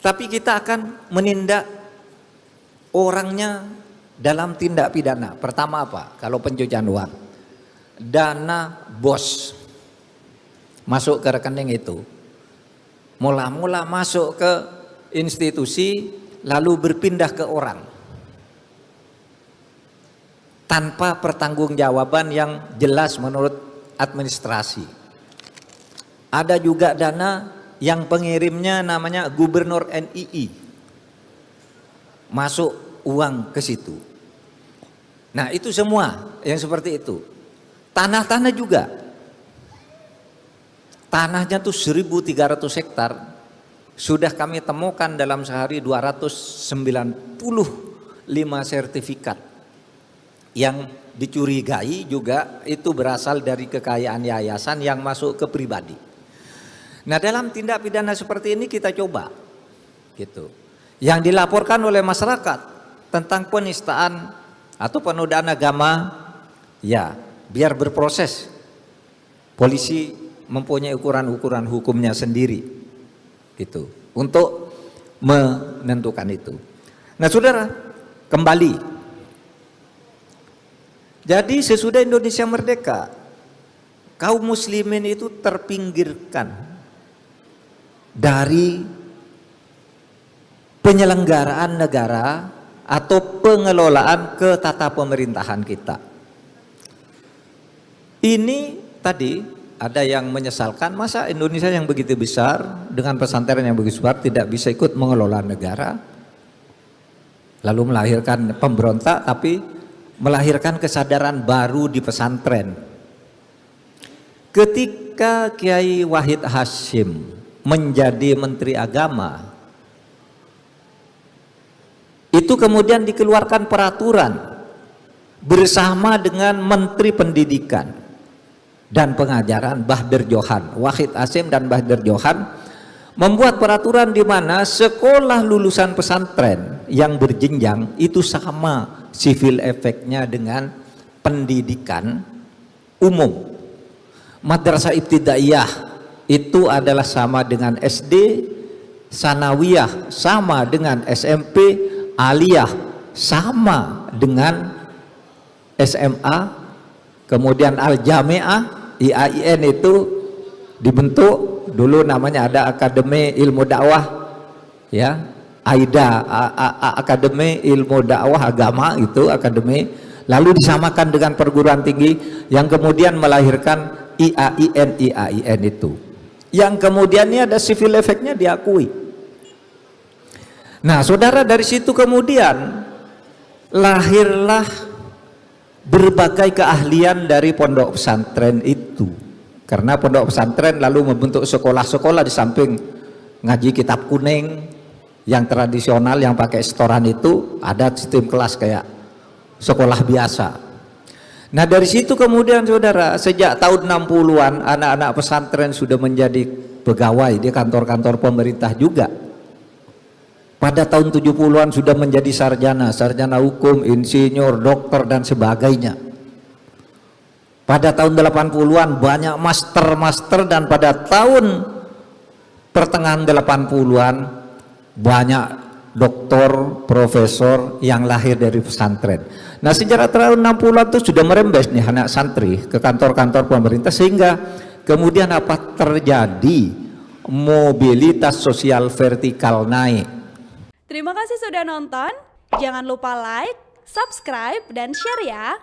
Tapi kita akan menindak orangnya dalam tindak pidana. Pertama apa? Kalau pencucian uang, dana bos masuk ke rekening itu, mula-mula masuk ke institusi lalu berpindah ke orang tanpa pertanggungjawaban yang jelas menurut administrasi. Ada juga dana yang pengirimnya namanya gubernur NII, masuk uang ke situ. Nah itu semua yang seperti itu. Tanah-tanah juga, tanahnya tuh 1.300 hektar sudah kami temukan dalam sehari 295 sertifikat yang dicurigai juga itu berasal dari kekayaan yayasan yang masuk ke pribadi. Nah dalam tindak pidana seperti ini kita coba gitu, yang dilaporkan oleh masyarakat tentang penistaan atau penodaan agama, ya biar berproses. Polisi mempunyai ukuran-ukuran hukumnya sendiri gitu untuk menentukan itu. Nah saudara, kembali, jadi sesudah Indonesia merdeka, kaum muslimin itu terpinggirkan dari penyelenggaraan negara atau pengelolaan ke tata pemerintahan kita. Ini tadi ada yang menyesalkan, masa Indonesia yang begitu besar dengan pesantren yang begitu besar tidak bisa ikut mengelola negara, lalu melahirkan pemberontak, tapi melahirkan kesadaran baru di pesantren. Ketika Kiai Wahid Hasyim menjadi Menteri Agama, itu kemudian dikeluarkan peraturan bersama dengan Menteri Pendidikan dan Pengajaran Bahdir Johan. Wahid Hasyim dan Bahdir Johan membuat peraturan di mana sekolah lulusan pesantren yang berjenjang itu sama civil efeknya dengan pendidikan umum. Madrasah Ibtidaiyah itu adalah sama dengan SD, Sanawiyah sama dengan SMP, Aliyah sama dengan SMA, kemudian Al-Jami'ah, IAIN itu dibentuk dulu namanya ada Akademi Ilmu Dakwah, ya, AIDA, Akademi Ilmu Dakwah Agama itu akademi, lalu disamakan dengan perguruan tinggi yang kemudian melahirkan IAIN itu, yang kemudian ini ada civil efeknya diakui. Nah saudara, dari situ kemudian lahirlah berbagai keahlian dari pondok pesantren itu, karena pondok pesantren lalu membentuk sekolah-sekolah di samping ngaji kitab kuning yang tradisional yang pakai setoran itu, ada sistem kelas kayak sekolah biasa. Nah dari situ kemudian saudara, sejak tahun 60-an anak-anak pesantren sudah menjadi pegawai di kantor-kantor pemerintah juga. Pada tahun 70-an sudah menjadi sarjana, sarjana hukum, insinyur, dokter dan sebagainya. Pada tahun 80-an banyak master-master, dan pada tahun pertengahan 80-an banyak doktor, profesor yang lahir dari pesantren. Nah sejarah tahun 60-an itu sudah merembes nih anak santri ke kantor-kantor pemerintah, sehingga kemudian apa terjadi? Mobilitas sosial vertikal naik. Terima kasih sudah nonton. Jangan lupa like, subscribe, dan share ya.